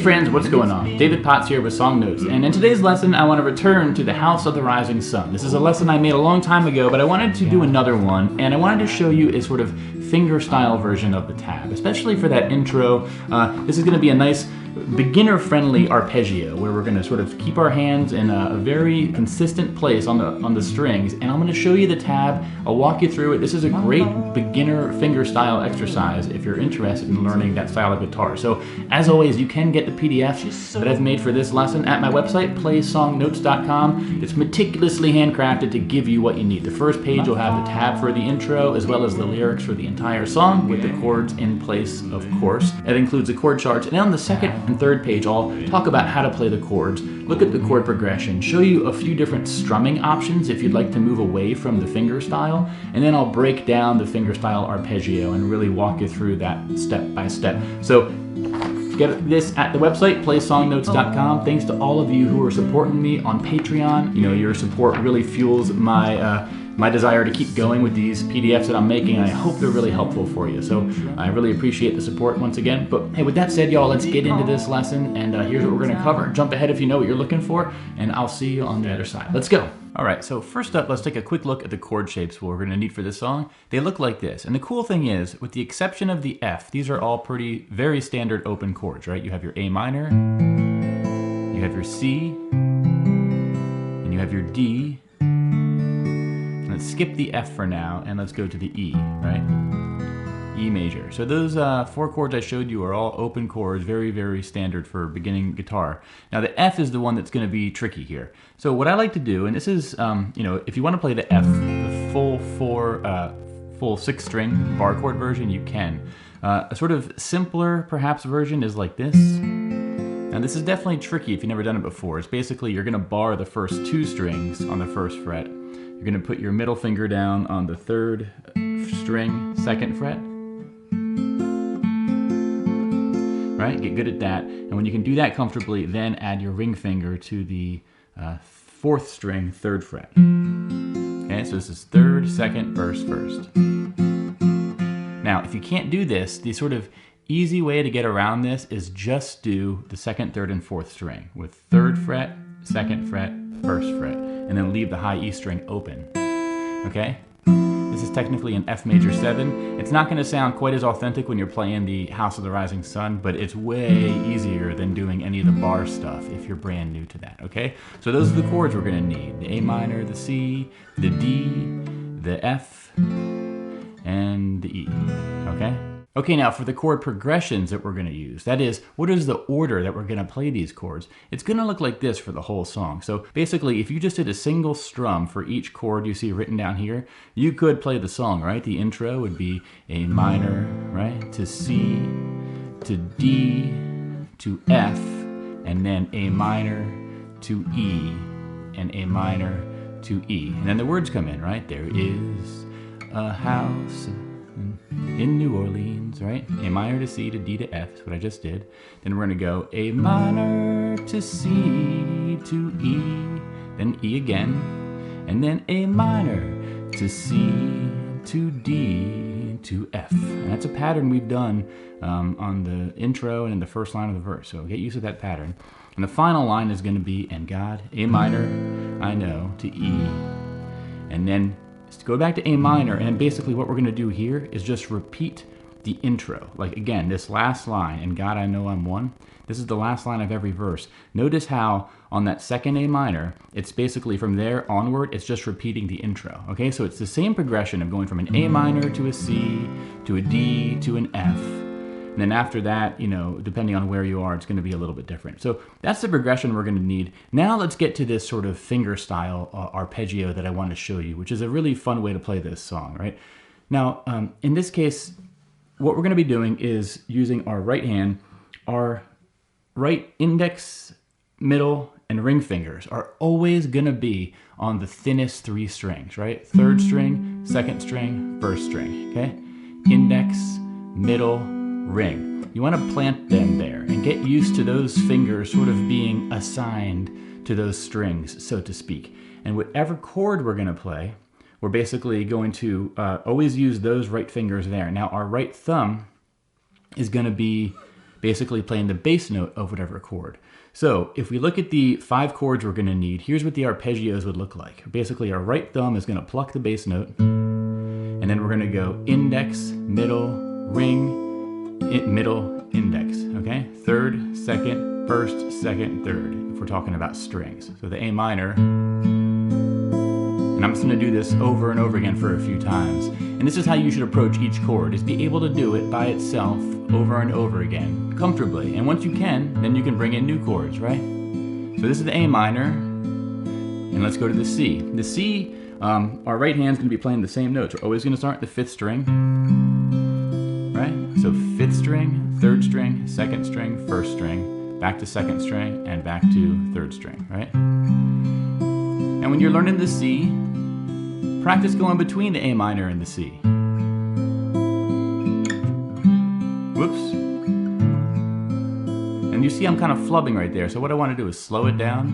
friends, what's going on? David Potts here with Song Notes, and in today's lesson I want to return to the House of the Rising Sun. This is a lesson I made a long time ago, but I wanted to do another one, and I wanted to show you a sort of fingerstyle version of the tab, especially for that intro. This is going to be a nice beginner-friendly arpeggio where we're going to sort of keep our hands in a very consistent place on the strings, and I'm going to show you the tab. I'll walk you through it. This is a great beginner fingerstyle exercise if you're interested in learning that style of guitar. So as always, you can get the PDF that I've made for this lesson at my website, playsongnotes.com. It's meticulously handcrafted to give you what you need. The first page will have the tab for the intro as well as the lyrics for the entire song with the chords in place, of course. It includes the chord charts, and on the second and third page I'll talk about how to play the chords, look at the chord progression, show you a few different strumming options if you'd like to move away from the fingerstyle, and then I'll break down the fingerstyle arpeggio and really walk you through that step by step. So get this at the website, playsongnotes.com. Thanks to all of you who are supporting me on Patreon. You know, your support really fuels my desire to keep going with these PDFs that I'm making, and I hope they're really helpful for you. So I really appreciate the support once again. But hey, with that said, y'all, let's get into this lesson, and here's what we're gonna cover. Jump ahead if you know what you're looking for, and I'll see you on the other side. Let's go. All right, so first up, let's take a quick look at the chord shapes we're gonna need for this song. They look like this, and the cool thing is, with the exception of the F, these are all very standard open chords, right? You have your A minor, you have your C, and you have your D. Let's skip the F for now, and let's go to the E, right? E major. So those four chords I showed you are all open chords, very standard for beginning guitar. Now the F is the one that's going to be tricky here. So what I like to do, and this is, you know, if you want to play the F, the full 6-string bar chord version, you can. A sort of simpler, perhaps, version is like this. Now this is definitely tricky if you've never done it before. It's basically you're going to bar the first 2 strings on the 1st fret. You're going to put your middle finger down on the 3rd string, 2nd fret. Right? Get good at that. And when you can do that comfortably, then add your ring finger to the 4th string, 3rd fret. Okay, so this is 3rd, 2nd, 1st, 1st. Now, if you can't do this, the sort of easy way to get around this is just do the 2nd, 3rd, and 4th string with 3rd fret, 2nd fret, 1st fret, and then leave the high E string open. Okay? This is technically an F major 7. It's not going to sound quite as authentic when you're playing the House of the Rising Sun, but it's way easier than doing any of the bar stuff if you're brand new to that, okay? So those are the chords we're going to need. The A minor, the C, the D, the F, and the E, okay? Okay, now for the chord progressions that we're going to use, that is, what is the order that we're going to play these chords? It's going to look like this for the whole song. So basically, if you just did a single strum for each chord you see written down here, you could play the song, right? The intro would be A minor, right, to C, to D, to F, and then A minor to E, and A minor to E. And then the words come in, right? There is a house in New Orleans, right? A minor to C to D to F is what I just did. Then we're gonna go A minor to C to E, then E again, and then A minor to C to D to F. And that's a pattern we've done on the intro and in the first line of the verse, so get used to that pattern. And the final line is gonna be, and God, A minor, I know, to E, and then go back to A minor, and basically what we're going to do here is just repeat the intro. Like again, this last line, and God, I know I'm one. This is the last line of every verse. Notice how on that second A minor, it's basically from there onward, it's just repeating the intro. Okay, so it's the same progression of going from an A minor to a C, to a D, to an F. And then after that, you know, depending on where you are, it's going to be a little bit different. So that's the progression we're going to need. Now let's get to this sort of fingerstyle arpeggio that I want to show you, which is a really fun way to play this song, right? Now, in this case, what we're going to be doing is using our right hand. Our right index, middle, and ring fingers are always going to be on the thinnest 3 strings, right? 3rd string, 2nd string, 1st string, okay? Index, middle, ring. You want to plant them there and get used to those fingers sort of being assigned to those strings, so to speak. And whatever chord we're going to play, we're basically going to always use those right fingers there. Now our right thumb is going to be basically playing the bass note of whatever chord. So if we look at the 5 chords we're going to need, here's what the arpeggios would look like. Basically, our right thumb is going to pluck the bass note, and then we're going to go index, middle, ring, middle, index, okay? Third, second, first, second, third, if we're talking about strings. So the A minor, and I'm just going to do this over and over again for a few times. And this is how you should approach each chord, is be able to do it by itself over and over again, comfortably. And once you can, then you can bring in new chords, right? So this is the A minor, and let's go to the C. The C, our right hand's going to be playing the same notes. We're always going to start at the 5th string, right? So 5th string, 3rd string, 2nd string, 1st string, back to 2nd string, and back to 3rd string, right? And when you're learning the C, practice going between the A minor and the C. Whoops. And you see I'm kind of flubbing right there. So what I want to do is slow it down,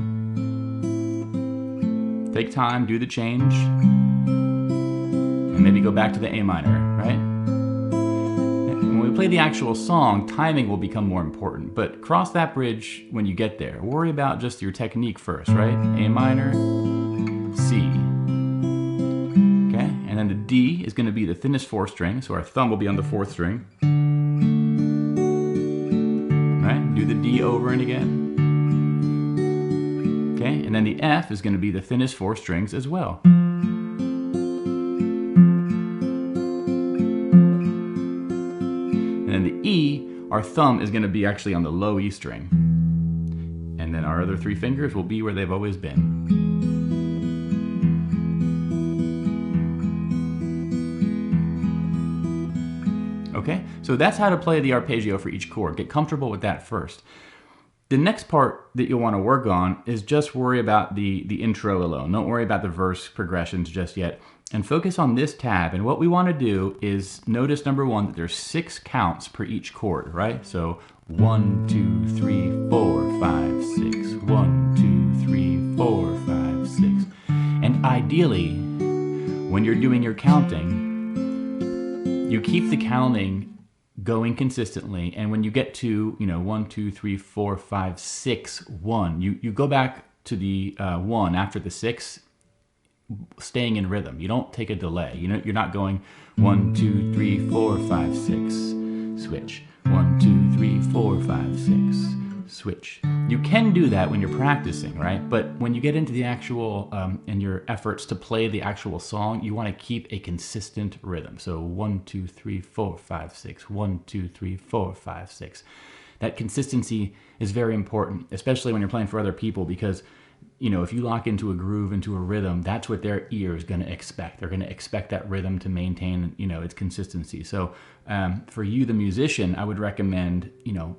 take time, do the change, and maybe go back to the A minor, right? And when we play the actual song, timing will become more important, but cross that bridge when you get there. Worry about just your technique first, right? A minor, C. And then the D is going to be the thinnest 4th string, so our thumb will be on the 4th string. Right? Do the D over and again. Okay, and then the F is going to be the thinnest 4 strings as well. And then the E, our thumb is going to be actually on the low E string. And then our other 3 fingers will be where they've always been. Okay, so that's how to play the arpeggio for each chord. Get comfortable with that first. The next part that you'll want to work on is just worry about the intro alone. Don't worry about the verse progressions just yet. And focus on this tab. And what we want to do is notice, number 1, that there's 6 counts per each chord, right? So 1, 2, 3, 4, 5, 6. 1, 2, 3, 4, 5, 6. And ideally, when you're doing your counting, you keep the counting going consistently, and when you get to 1, 2, 3, 4, 5, 6, 1, you go back to the 1 after the 6, staying in rhythm. You don't take a delay. You're not going 1, 2, 3, 4, 5, 6, switch. 1, 2, 3, 4, 5, 6, switch. You can do that when you're practicing, right? But when you get into the actual, in your efforts to play the actual song, you want to keep a consistent rhythm. So 1, 2, 3, 4, 5, 6, 1, 2, 3, 4, 5, 6. That consistency is very important, especially when you're playing for other people, because if you lock into a groove, into a rhythm, that's what their ear is going to expect. They're going to expect that rhythm to maintain, its consistency. So for you, the musician, I would recommend,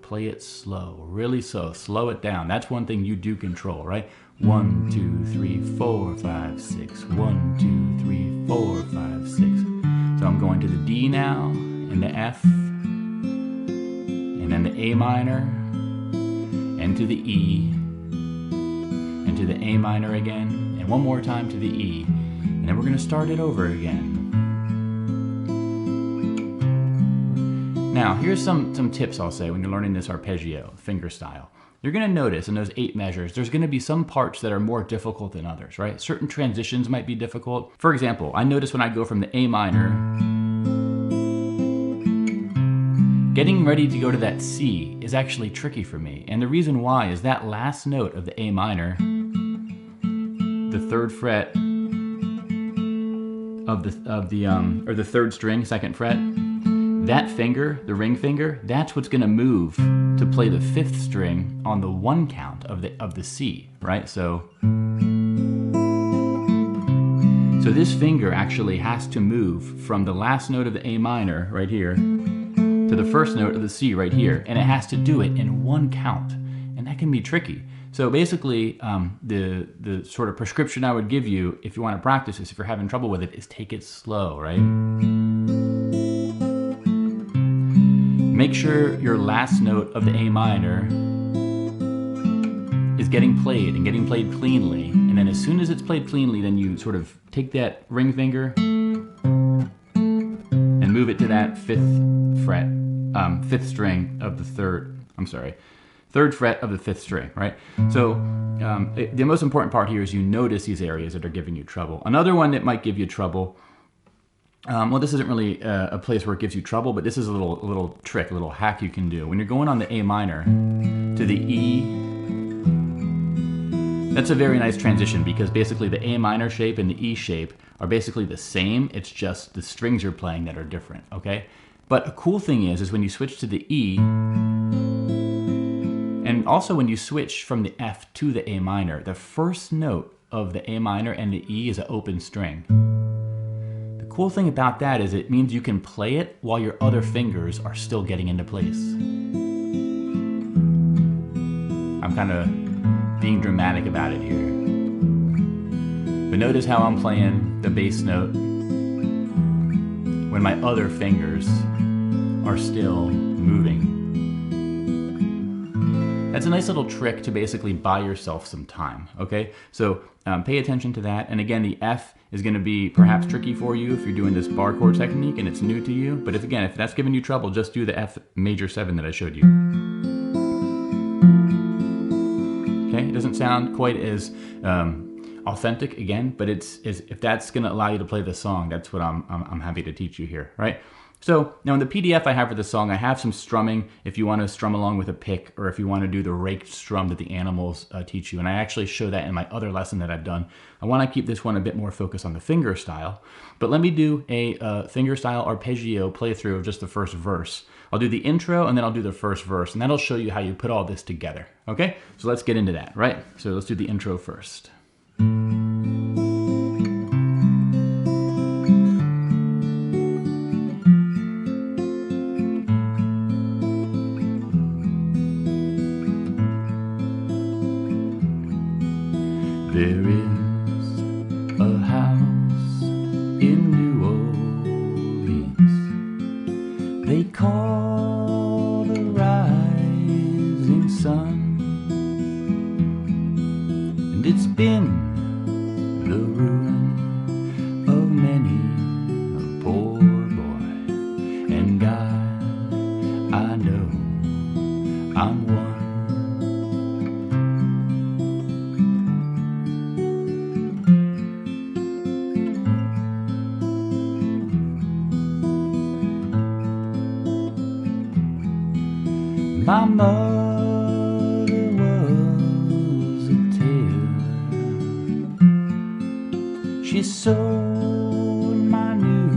play it slow, really slow, slow it down. That's one thing you do control, right? 1, 2, 3, 4, 5, 6. 1, 2, 3, 4, 5, 6. So I'm going to the D now, and the F, and then the A minor, and to the E, and to the A minor again, and one more time to the E, and then we're going to start it over again. Now, here's some tips I'll say when you're learning this arpeggio, fingerstyle. You're going to notice in those 8 measures, there's going to be some parts that are more difficult than others, right? Certain transitions might be difficult. For example, I notice when I go from the A minor, getting ready to go to that C is actually tricky for me. And the reason why is that last note of the A minor, the 3rd fret of the 3rd string, 2nd fret, that finger, the ring finger, that's what's going to move to play the 5th string on the 1 count of the C, right? So this finger actually has to move from the last note of the A minor right here to the 1st note of the C right here, and it has to do it in 1 count, and that can be tricky. So basically, the sort of prescription I would give you if you want to practice this, if you're having trouble with it, is take it slow, right? Make sure your last note of the A minor is getting played and getting played cleanly. And then as soon as it's played cleanly, then you sort of take that ring finger and move it to that 5th fret, 5th string of the 3rd I'm sorry, 3rd fret of the 5th string, right? So the most important part here is you notice these areas that are giving you trouble. Another one that might give you trouble, well, this isn't really a place where it gives you trouble, but this is a little trick, a little hack you can do. When you're going on the A minor to the E, that's a very nice transition because basically the A minor shape and the E shape are basically the same. It's just the strings you're playing that are different, okay? But a cool thing is when you switch to the E, and also when you switch from the F to the A minor, the first note of the A minor and the E is an open string. The cool thing about that is it means you can play it while your other fingers are still getting into place. I'm kind of being dramatic about it here. But notice how I'm playing the bass note when my other fingers are still moving. That's a nice little trick to basically buy yourself some time, okay? So pay attention to that. And again, the F is gonna be perhaps tricky for you if you're doing this bar chord technique and it's new to you. But if that's giving you trouble, just do the F major 7 that I showed you. Okay, it doesn't sound quite as authentic again, but if that's gonna allow you to play the song, that's what I'm happy to teach you here, right? So now in the PDF I have for the song, I have some strumming if you want to strum along with a pick, or if you want to do the raked strum that the animals teach you. And I actually show that in my other lesson that I've done. I want to keep this one a bit more focused on the fingerstyle, but let me do a fingerstyle arpeggio playthrough of just the first verse. I'll do the intro and then I'll do the first verse, and that'll show you how you put all this together, okay? So let's get into that, right? So let's do the intro first. There is a house in New Orleans they call the rising sun, and it's been the ruin of many a poor boy, and God, I know I'm one. My mother was a tailor. She sewed my new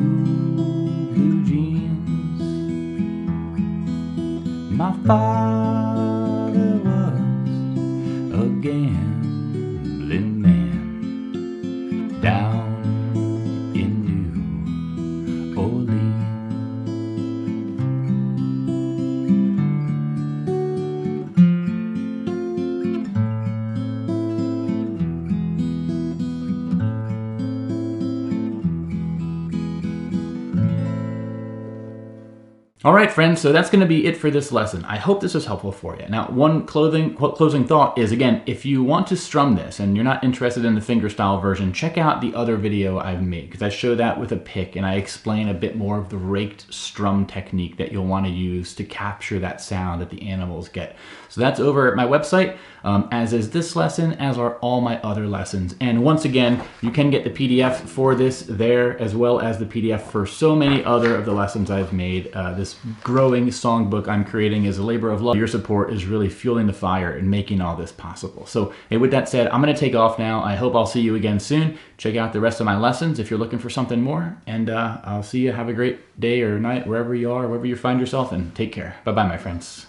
blue jeans. My father was a gambling man down in New Orleans. All right, friends, so that's going to be it for this lesson. I hope this was helpful for you. Now, one closing thought is, again, if you want to strum this and you're not interested in the fingerstyle version, check out the other video I've made, because I show that with a pick and I explain a bit more of the raked strum technique that you'll want to use to capture that sound that the animals get. So that's over at my website, as is this lesson, as are all my other lessons. And once again, you can get the PDF for this there, as well as the PDF for so many other of the lessons I've made. This growing songbook I'm creating is a labor of love. Your support is really fueling the fire and making all this possible. So hey, with that said, I'm going to take off now. I hope I'll see you again soon. Check out the rest of my lessons if you're looking for something more, and I'll see you. Have a great day or night wherever you are, wherever you find yourself, and take care. Bye-bye, my friends.